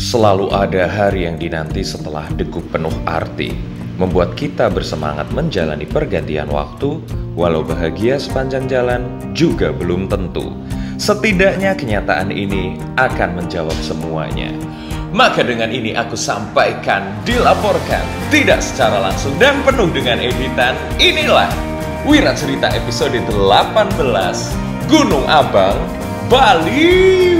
Selalu ada hari yang dinanti setelah degup penuh arti, membuat kita bersemangat menjalani pergantian waktu, walau bahagia sepanjang jalan juga belum tentu. Setidaknya kenyataan ini akan menjawab semuanya. Maka dengan ini aku sampaikan, dilaporkan, tidak secara langsung dan penuh dengan editan, inilah Wira Cerita episode 18, Gunung Abang, Bali.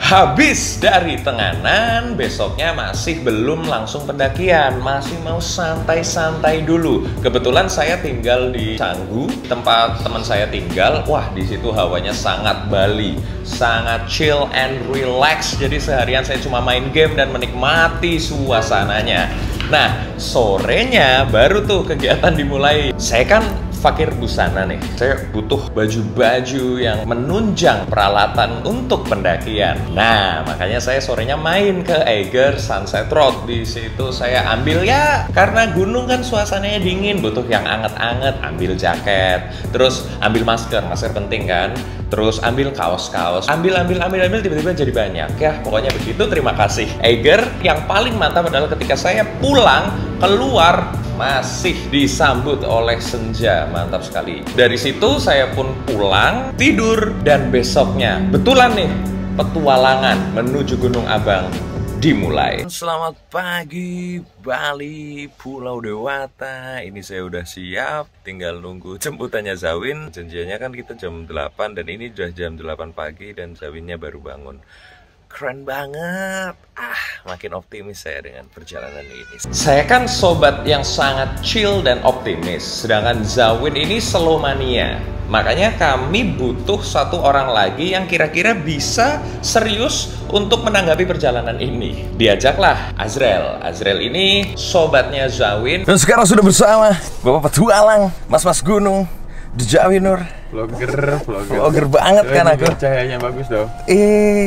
Habis dari Tenganan, besoknya masih belum langsung pendakian, masih mau santai-santai dulu. Kebetulan saya tinggal di Canggu, tempat teman saya tinggal. Wah, di situ hawanya sangat Bali, sangat chill and relax. Jadi seharian saya cuma main game dan menikmati suasananya. Nah, sorenya baru tuh kegiatan dimulai. Saya kan fakir busana nih, saya butuh baju-baju yang menunjang peralatan untuk pendakian. Nah, makanya saya sorenya main ke Eiger Sunset Road. Di situ saya ambil, ya karena gunung kan suasananya dingin, butuh yang anget-anget, ambil jaket, terus ambil masker penting kan, terus ambil kaos-kaos, ambil tiba-tiba jadi banyak. Ya, pokoknya begitu. Terima kasih Eiger. Yang paling mantap adalah ketika saya pulang keluar masih disambut oleh senja, mantap sekali. Dari situ saya pun pulang, tidur, dan besoknya betulan nih petualangan menuju Gunung Abang dimulai. Selamat pagi Bali, Pulau Dewata. Ini saya udah siap, tinggal nunggu jemputannya Zawin. Janjiannya kan kita jam 8 dan ini udah jam 8 pagi dan Zawinnya baru bangun. Keren banget. Makin optimis saya dengan perjalanan ini. Saya kan sobat yang sangat chill dan optimis, sedangkan Zawin ini slow mania. Makanya kami butuh satu orang lagi yang kira-kira bisa serius untuk menanggapi perjalanan ini. Diajaklah Azrel. Azrel ini sobatnya Zawin. Dan sekarang sudah bersama Bapak Petualang, Mas-mas Gunung, Dejawi Nur. Vlogger banget kan aku. Cahayanya bagus dong.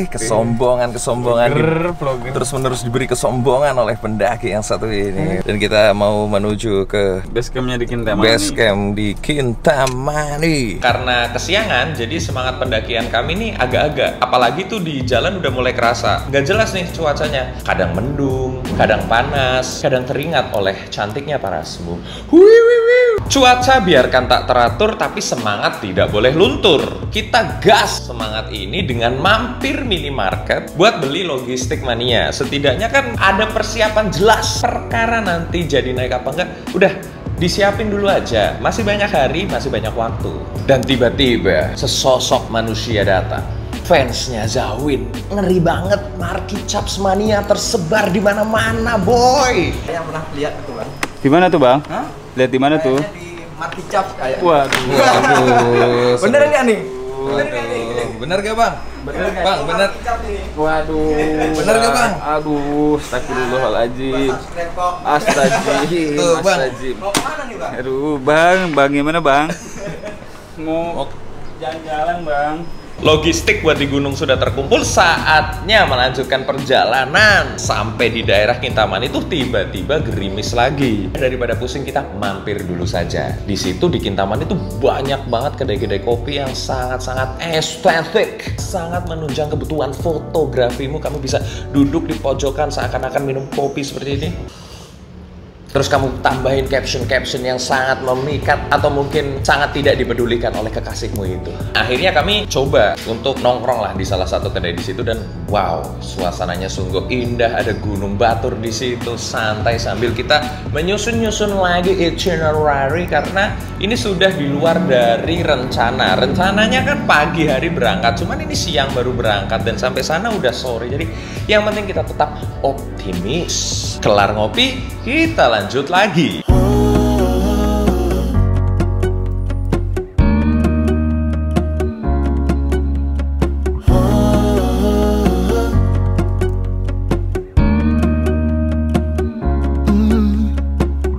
Kesombongan vlogger. terus menerus diberi kesombongan oleh pendaki yang satu ini. Dan kita mau menuju ke base campnya di Kintamani. Base camp di Kintamani. Karena kesiangan, jadi semangat pendakian kami nih agak-agak. Apalagi tuh di jalan udah mulai kerasa nggak jelas nih cuacanya. Kadang mendung, kadang panas, kadang teringat oleh cantiknya parasmu. Cuaca biarkan tak teratur, tapi semangat tidak boleh luntur. Kita gas semangat ini dengan mampir minimarket buat beli logistik mania. Setidaknya kan ada persiapan jelas. Perkara nanti jadi naik apa enggak, udah disiapin dulu aja. Masih banyak hari, masih banyak waktu. Dan tiba-tiba sesosok manusia datang. Fansnya Zawin, ngeri banget. Marki Caps mania tersebar di mana-mana, boy. Saya pernah lihat itu, Bang. Di mana tuh, Bang? Hah? Lihat di mana tuh? Di Marki Caps kayak. Waduh. Bener nggak nih? Bener gak bang? Bang, bener. Waduh. Bener gak bang? Aduh, astagfirullahaladzim. Astagfirullah. Tuh, Bang. Mau kemana nih, Bang? Aduh, Bang gimana, Bang? Mau jalan-jalan, Bang. Logistik buat di gunung sudah terkumpul, saatnya melanjutkan perjalanan. Sampai di daerah Kintamani itu tiba-tiba gerimis lagi. Daripada pusing, kita mampir dulu saja. Di situ di Kintamani itu banyak banget kedai-kedai kopi yang sangat-sangat estetik, sangat menunjang kebutuhan fotografimu. Kamu bisa duduk di pojokan seakan-akan minum kopi seperti ini. Terus kamu tambahin caption-caption yang sangat memikat atau mungkin sangat tidak dipedulikan oleh kekasihmu itu. Akhirnya kami coba untuk nongkrong lah di salah satu kedai di situ dan wow, suasananya sungguh indah. Ada gunung batur di situ, santai sambil kita menyusun-nyusun lagi itinerary karena ini sudah di luar dari rencana. Rencananya kan pagi hari berangkat, cuman ini siang baru berangkat dan sampai sana udah sore. Jadi yang penting kita tetap optimis. Kelar ngopi, kita lanjut lagi.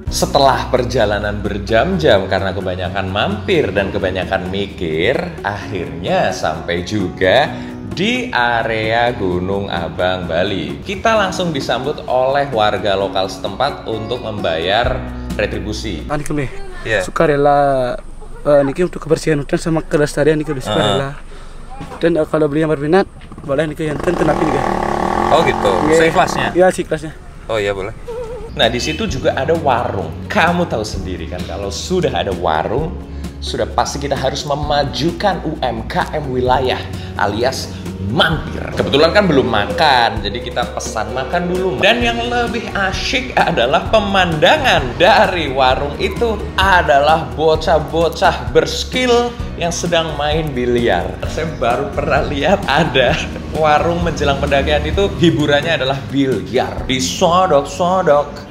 Setelah perjalanan berjam-jam karena kebanyakan mampir dan kebanyakan mikir, akhirnya sampai juga di area Gunung Abang, Bali. Kita langsung disambut oleh warga lokal setempat untuk membayar retribusi. Kami Yeah. sukarela niki untuk kebersihan hutan sama kelestarian niki sukarela. Dan kalau beli yang berminat Boleh nih kan tenapi nih. Oh gitu, seikhlasnya? Iya, seikhlasnya. Oh iya boleh. Nah di situ juga ada warung. Kamu tahu sendiri kan kalau sudah ada warung, sudah pasti kita harus memajukan UMKM wilayah alias mampir. Kebetulan kan belum makan, jadi kita pesan makan dulu. Dan yang lebih asyik adalah pemandangan dari warung itu adalah bocah-bocah berskill yang sedang main biliar. Saya baru pernah lihat ada warung menjelang pendakian itu hiburannya adalah biliar. Disodok-sodok,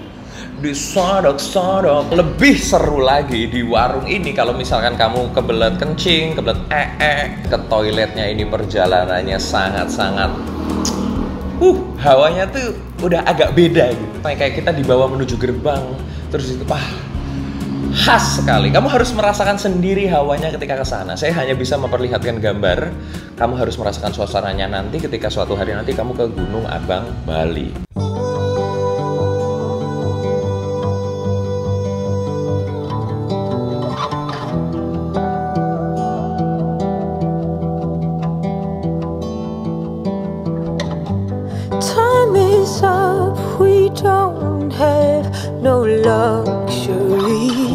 disodok-sodok. Lebih seru lagi di warung ini kalau misalkan kamu kebelet kencing, kebelet ke toiletnya ini perjalanannya sangat-sangat hawanya tuh udah agak beda gitu. Kayak kita dibawa menuju gerbang, terus itu khas sekali. Kamu harus merasakan sendiri hawanya ketika ke sana. Saya hanya bisa memperlihatkan gambar. Kamu harus merasakan suasananya nanti ketika suatu hari nanti kamu ke Gunung Abang, Bali. Time is up, we don't have no luxuries.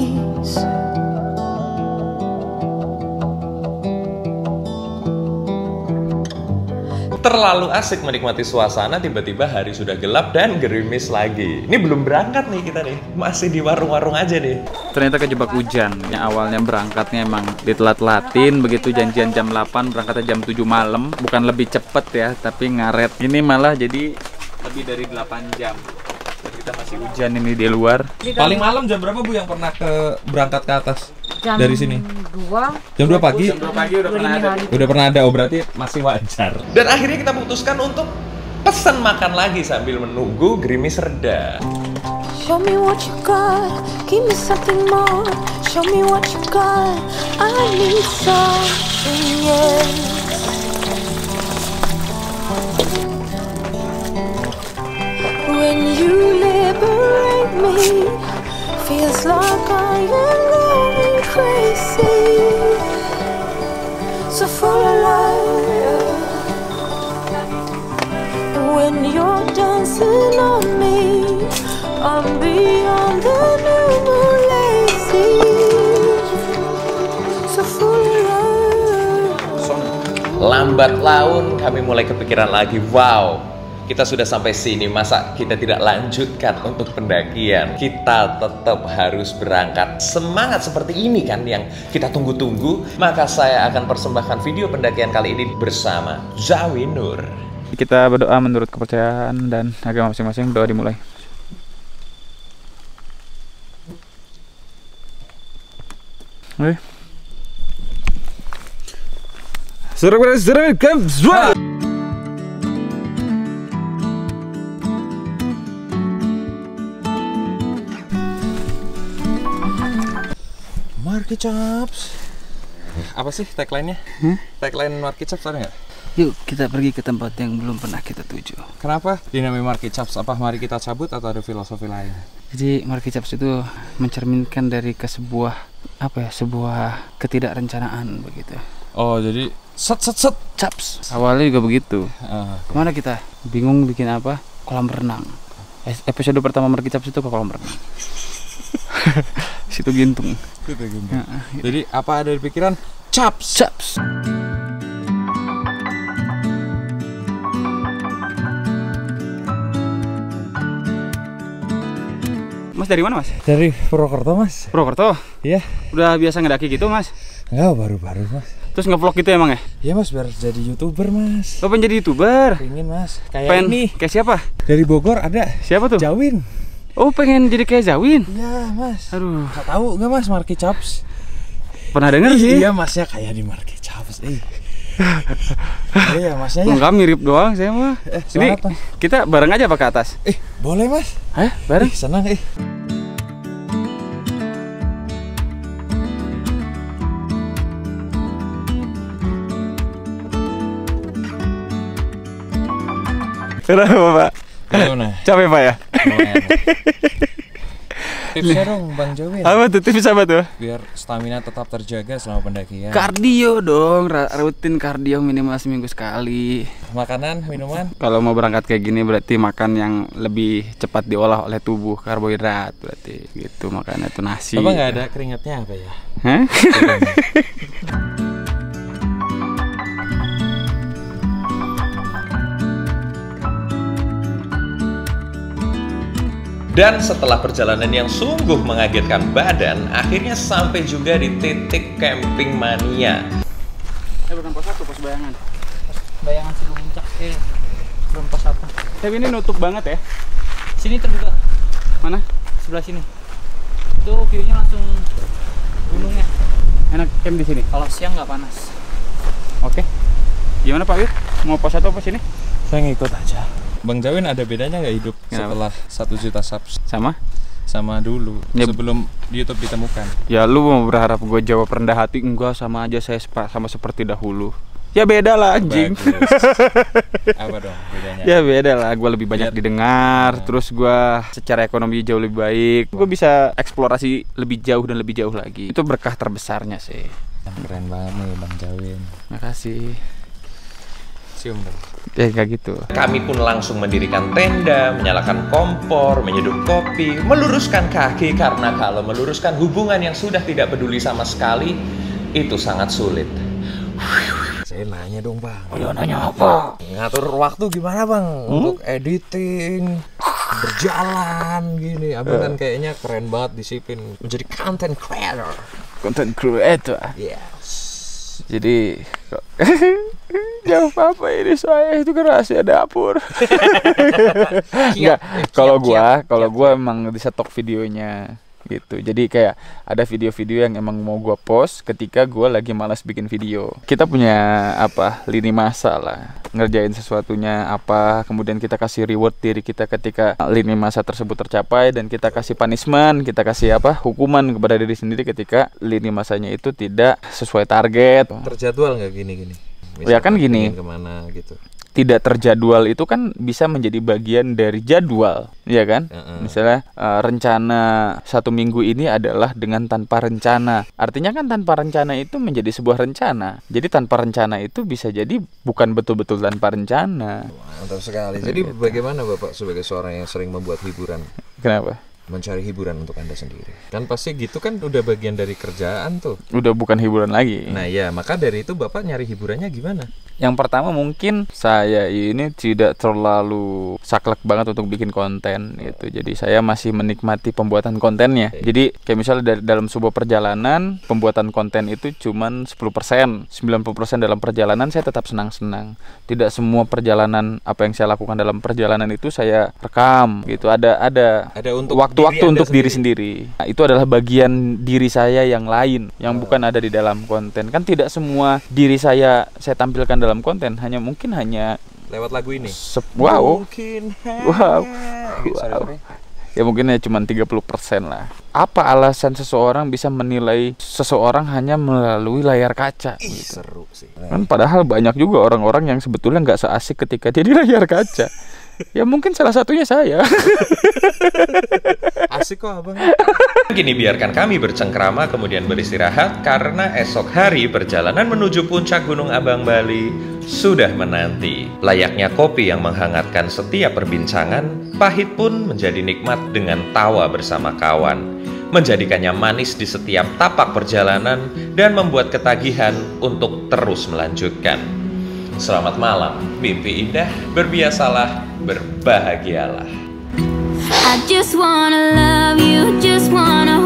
Terlalu asik menikmati suasana, tiba-tiba hari sudah gelap dan gerimis lagi. Ini belum berangkat nih kita nih, masih di warung-warung aja nih. Ternyata kejebak hujan. Yang awalnya berangkatnya emang ditelat-telatin, begitu janjian jam 8, berangkatnya jam 7 malam. Bukan lebih cepet ya, tapi ngaret. Ini malah jadi lebih dari 8 jam. Dan kita masih hujan ini di luar. Paling malam jam berapa Bu yang pernah berangkat ke atas? Jam dari sini? 2. Jam 2 pagi? Jam 2 pagi udah pernah ada. Udah pernah ada, oh berarti masih wajar. Dan akhirnya kita putuskan untuk pesan makan lagi sambil menunggu gerimis reda. Show me what you got, give me something more. Show me what you got, I need something else. When you liberate me, feels like I am going crazy. So full of love. When you're dancing on me, I'm beyond the normal lazy. So full of love. Lambat laun kami mulai kepikiran lagi, wow, kita sudah sampai sini, masa kita tidak lanjutkan untuk pendakian? Kita tetap harus berangkat. Semangat seperti ini kan yang kita tunggu-tunggu. Maka saya akan persembahkan video pendakian kali ini bersama Zawi Nur. Kita berdoa menurut kepercayaan dan agama masing-masing. Doa dimulai. Oke. Marky Chops. Apa sih tagline-nya? Tagline Marky Chops ada nggak? Yuk kita pergi ke tempat yang belum pernah kita tuju. Kenapa dinamai Marky Chops? Apa mari kita cabut atau ada filosofi lain? Jadi Marky Chops itu mencerminkan dari sebuah ketidakrencanaan begitu. Oh jadi set Chops. Awalnya juga begitu. Kemana kita? Bingung bikin apa? Kolam renang. Episode pertama Marky Chops itu ke kolam renang. Situ Gintung. Jadi apa ada di pikiran? Chops. Mas dari mana Mas? Dari Purwokerto Mas. Purwokerto? Iya. Udah biasa ngedaki gitu Mas? Enggak, baru-baru Mas. Terus ngevlog gitu emang ya? Iya Mas, biar jadi YouTuber Mas. Lo pengen jadi YouTuber? Pengen Mas, kayak ini. Kayak siapa? Dari Bogor ada. Siapa tuh? Jawin. Oh pengen jadi kayak Zawin? Iya Mas. Aduh. Gak tahu nggak Mas Marky Chops? Pernah denger sih? Iya Masnya kayak di Marky Chops. Iya Masnya ya. Enggak, mirip doang saya mah. Ini apa? kita bareng aja apa ke atas? Boleh Mas. Hah? Bareng? Senang Kenapa Pak? Gimana? Capek Pak ya? Tipsnya dong Bang Jawin. Apa tuh tips apa tuh? Biar stamina tetap terjaga selama pendakian. Kardio dong, rutin kardio minimal seminggu sekali. Makanan, minuman. Kalau mau berangkat kayak gini berarti makan yang lebih cepat diolah oleh tubuh, karbohidrat berarti gitu, makannya tuh nasi. Bapak nggak ada keringatnya apa ya? Hah? Dan setelah perjalanan yang sungguh mengagetkan badan, akhirnya sampai juga di titik camping mania. Bukan pos 1, pos bayangan. Bayangan sebelum puncak. Belum pos 1. Tapi ini nutup banget ya. Sini terbuka. Mana? Sebelah sini. Itu view-nya langsung gunungnya. Enak camp di sini. Kalau siang nggak panas. Oke. Gimana Pak Wir? Mau pos 1 apa sini? Saya ngikut aja. Bang Jawin ada bedanya nggak hidup Kenapa? setelah 1 juta subs Sama dulu Ya. sebelum di YouTube ditemukan? Ya lu mau berharap gue jawab rendah hati? Enggak, sama aja saya sama seperti dahulu. Ya beda lah anjing. Bagus. Apa dong bedanya? Ya beda lah, gue lebih banyak didengar. Terus gue secara ekonomi jauh lebih baik. Gue bisa eksplorasi lebih jauh dan lebih jauh lagi. Itu berkah terbesarnya sih. Keren banget nih Bang Jawin. Makasih. Cium dong. Ya kayak gitu. Kami pun langsung mendirikan tenda, menyalakan kompor, menyeduh kopi, meluruskan kaki karena kalau meluruskan hubungan yang sudah tidak peduli sama sekali, itu sangat sulit. Saya nanya dong Bang. Oh, nanya apa? Ngatur waktu gimana Bang? Untuk editing, berjalan gini. Abang kan kayaknya keren banget disiplin menjadi content creator. Content creator. Yes. Jadi jauh apa ini saya itu kan rahasia dapur. Enggak, kalau gua emang di stok videonya gitu. Jadi kayak ada video-video yang emang mau gua post ketika gua lagi malas bikin video. Kita punya lini masa lah, ngerjain sesuatunya kemudian kita kasih reward diri kita ketika lini masa tersebut tercapai, dan kita kasih punishment, kita kasih hukuman kepada diri sendiri ketika lini masanya itu tidak sesuai target. Terjadwal nggak gini-gini? Ya kan gini, kemana gitu? tidak terjadwal itu kan bisa menjadi bagian dari jadwal, ya kan? Misalnya rencana 1 minggu ini adalah dengan tanpa rencana. Artinya kan tanpa rencana itu menjadi sebuah rencana. Jadi tanpa rencana itu bisa jadi bukan betul-betul tanpa rencana. Mantap sekali. Jadi bagaimana Bapak sebagai seorang yang sering membuat hiburan? Kenapa? Mencari hiburan untuk Anda sendiri. Kan pasti gitu kan udah bagian dari kerjaan tuh. Udah bukan hiburan lagi. Nah ya, maka dari itu Bapak nyari hiburannya gimana? Yang pertama mungkin saya ini tidak terlalu saklek banget untuk bikin konten gitu. Jadi saya masih menikmati pembuatan kontennya. Jadi kayak misalnya dalam sebuah perjalanan, pembuatan konten itu cuman 10%. 90% dalam perjalanan saya tetap senang-senang. Tidak semua perjalanan apa yang saya lakukan dalam perjalanan itu saya rekam gitu. Ada untuk waktu-waktu untuk diri sendiri. Nah, itu adalah bagian diri saya yang lain yang bukan ada di dalam konten. Kan tidak semua diri saya tampilkan dalam konten, mungkin hanya lewat lagu ini. Wow. Wow. Sorry. Ya mungkin cuma 30% lah. Apa alasan seseorang bisa menilai seseorang hanya melalui layar kaca? Gitu. Seru sih. Kan padahal banyak juga orang-orang yang sebetulnya nggak seasik ketika dia di layar kaca. Ya mungkin salah satunya saya. Asik kok abang. Gini, biarkan kami bercengkrama kemudian beristirahat karena esok hari perjalanan menuju puncak Gunung Abang Bali sudah menanti. Layaknya kopi yang menghangatkan setiap perbincangan, pahit pun menjadi nikmat dengan tawa bersama kawan, menjadikannya manis di setiap tapak perjalanan dan membuat ketagihan untuk terus melanjutkan. Selamat malam, mimpi indah, berbiasalah, berbahagialah. I just wanna love you, just wanna